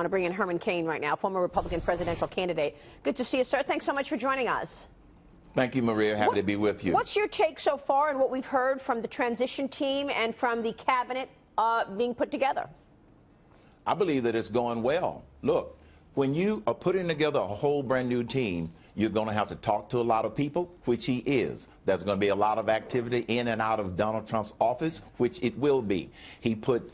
want to bring in Herman Cain right now, former Republican presidential candidate. Good to see you, sir. Thanks so much for joining us. Thank you, Maria. Happy to be with you. What's your take so far on what we've heard from the transition team and from the cabinet being put together? I believe that it's going well. Look, when you are putting together a whole brand new team, you're going to have to talk to a lot of people, which he is. There's going to be a lot of activity in and out of Donald Trump's office, which it will be. He put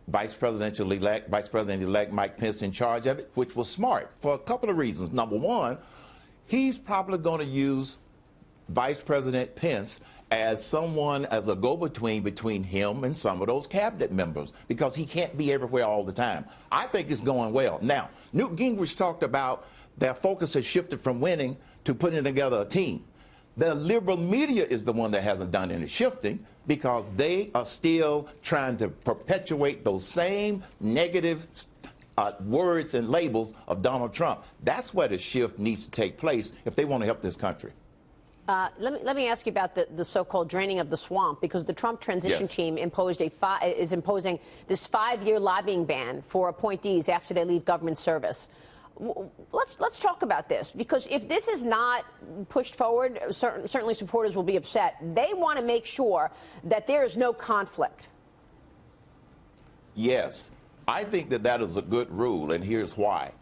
Vice President-elect Mike Pence in charge of it, which was smart for a couple of reasons. Number one, he's probably going to use Vice President Pence as someone, as a go-between between him and some of those cabinet members, because he can't be everywhere all the time. I think it's going well. Now, Newt Gingrich talked about their focus has shifted from winning to putting together a team. The liberal media is the one that hasn't done any shifting, because they are still trying to perpetuate those same negative words and labels of Donald Trump. That's where the shift needs to take place if they want to help this country. Let me ask you about the so-called draining of the swamp, because the Trump transition team is imposing this 5-year lobbying ban for appointees after they leave government service. Let's talk about this, because if this is not pushed forward, certainly supporters will be upset. They want to make sure that there is no conflict. Yes, I think that that is a good rule, and here's why.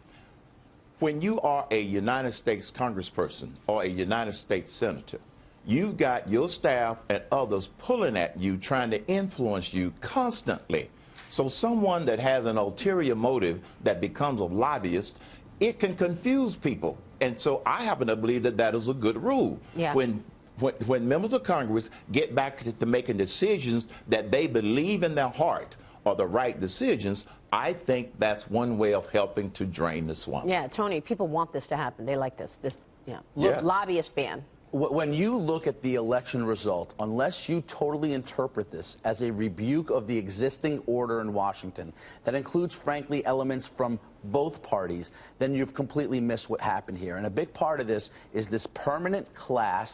When you are a United States congressperson or a United States senator, you've got your staff and others pulling at you, trying to influence you constantly. So someone that has an ulterior motive that becomes a lobbyist, it can confuse people. And so I happen to believe that that is a good rule. Yeah. When members of Congress get back to making decisions that they believe in their heart are the right decisions, I think that's one way of helping to drain the swamp. Yeah, Tony, people want this to happen. They like this. Lobbyist ban. When you look at the election result, unless you totally interpret this as a rebuke of the existing order in Washington, that includes, frankly, elements from both parties, then you've completely missed what happened here. And a big part of this is this permanent class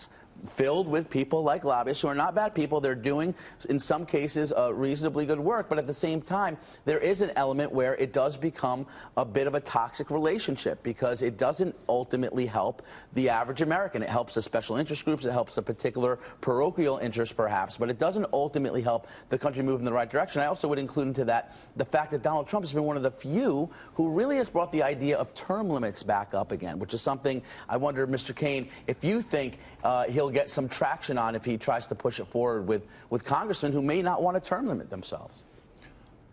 filled with people like lobbyists who are not bad people. They're doing, in some cases, reasonably good work, but at the same time, there is an element where it does become a bit of a toxic relationship, because it doesn't ultimately help the average American. It helps the special interest groups, it helps a particular parochial interest perhaps, but it doesn't ultimately help the country move in the right direction. I also would include into that the fact that Donald Trump has been one of the few who really has brought the idea of term limits back up again, which is something I wonder, Mr. Cain, if you think he'll get some traction on if he tries to push it forward with congressmen who may not want to term limit themselves.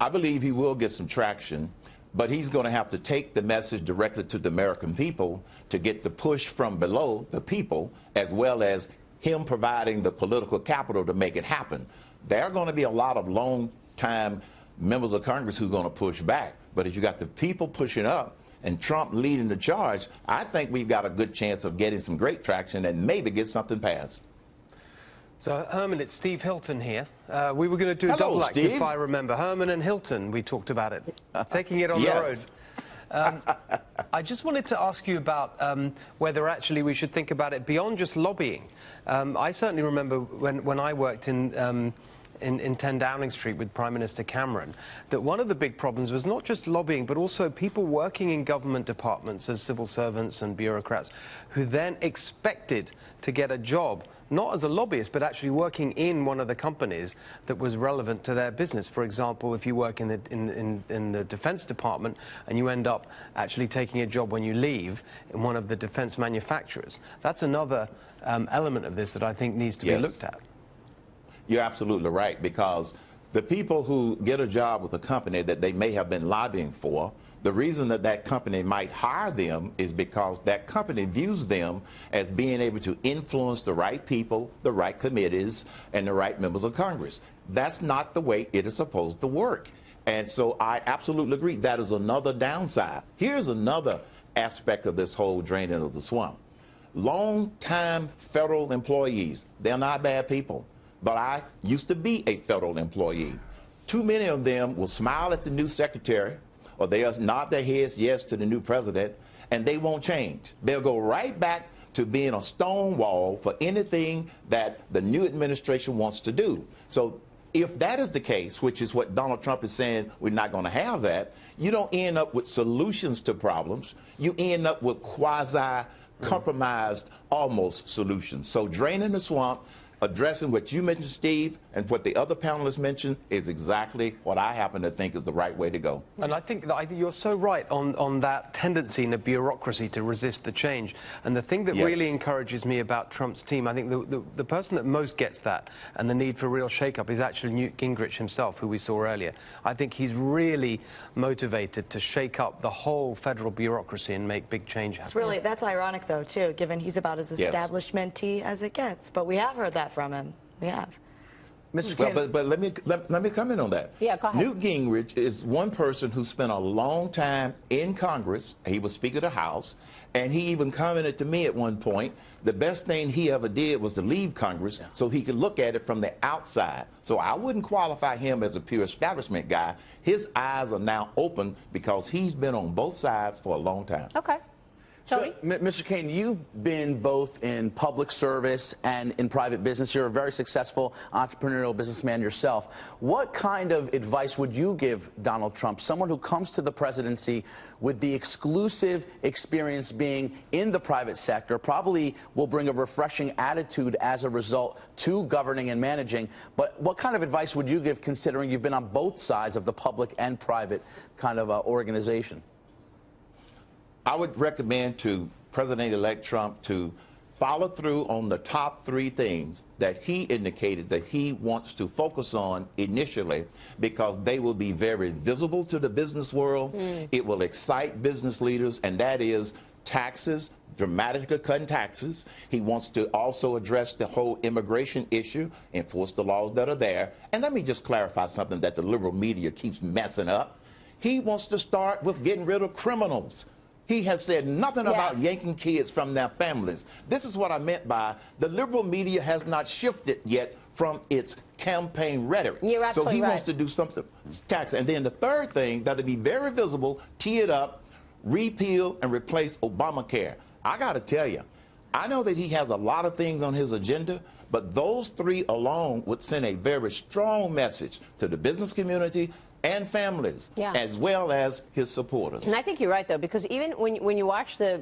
I believe he will get some traction, but he's going to have to take the message directly to the American people to get the push from below the people, as well as him providing the political capital to make it happen. There are going to be a lot of long-time members of Congress who are going to push back, but if you got the people pushing up and Trump leading the charge, I think we've got a good chance of getting some great traction and maybe get something passed. So, Herman, it's Steve Hilton here. We were going to do a Hello, double act, Steve. if I remember. Herman and Hilton, we talked about it. Taking it on the road. I just wanted to ask you about whether actually we should think about it beyond just lobbying. I certainly remember when I worked in 10 Downing Street with Prime Minister Cameron, that one of the big problems was not just lobbying, but also people working in government departments as civil servants and bureaucrats who then expected to get a job, not as a lobbyist, but actually working in one of the companies that was relevant to their business. For example, if you work in the Defense Department and you end up actually taking a job when you leave in one of the defense manufacturers, that's another element of this that I think needs to be looked at. You're absolutely right, because the people who get a job with a company that they may have been lobbying for, the reason that that company might hire them is because that company views them as being able to influence the right people, the right committees, and the right members of Congress. That's not the way it is supposed to work. And so I absolutely agree. That is another downside. Here's another aspect of this whole draining of the swamp. Long-time federal employees, they're not bad people. But I used to be a federal employee. Too many of them will smile at the new secretary, or they'll nod their heads yes to the new president, and they won't change. They'll go right back to being a stone wall for anything that the new administration wants to do. So if that is the case, which is what Donald Trump is saying, we're not going to have that, you don't end up with solutions to problems. You end up with quasi-compromised, almost solutions. So draining the swamp, addressing what you mentioned, Steve, and what the other panelists mentioned is exactly what I happen to think is the right way to go. And I think you're so right on that tendency in the bureaucracy to resist the change. And the thing that really encourages me about Trump's team, I think the person that most gets that and the need for real shake-up is actually Newt Gingrich himself, who we saw earlier. I think he's really motivated to shake up the whole federal bureaucracy and make big change happen. That's ironic, though, too, given he's about as establishment-y as it gets. But we have heard that from him. We have. Mr. Cain. Well, but let me comment on that. Yeah, go ahead. Newt Gingrich is one person who spent a long time in Congress. He was Speaker of the House, and he even commented to me at one point, the best thing he ever did was to leave Congress so he could look at it from the outside. So I wouldn't qualify him as a pure establishment guy. His eyes are now open because he's been on both sides for a long time. Okay. Tony? So, Mr. Cain, you've been both in public service and in private business. You're a very successful entrepreneurial businessman yourself. What kind of advice would you give Donald Trump, someone who comes to the presidency with the exclusive experience being in the private sector, probably will bring a refreshing attitude as a result to governing and managing, but what kind of advice would you give considering you've been on both sides of the public and private kind of organization? I would recommend to President-elect Trump to follow through on the top 3 things that he indicated that he wants to focus on initially, because they will be very visible to the business world. It will excite business leaders, and that is taxes, dramatically cutting taxes. He wants to also address the whole immigration issue, enforce the laws that are there. And let me just clarify something that the liberal media keeps messing up. He wants to start with getting rid of criminals. He has said nothing about yanking kids from their families. This is what I meant by the liberal media has not shifted yet from its campaign rhetoric. You're absolutely so he wants to do something tax. And then the third thing that'll be very visible, tee it up, repeal and replace Obamacare. I got to tell you, I know that he has a lot of things on his agenda, but those 3 alone would send a very strong message to the business community and families, as well as his supporters. And I think you're right, though, because even when you watch the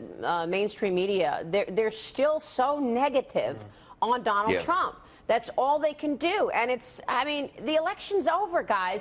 mainstream media, they're still so negative on Donald Trump. That's all they can do. And it's, I mean, the election's over, guys.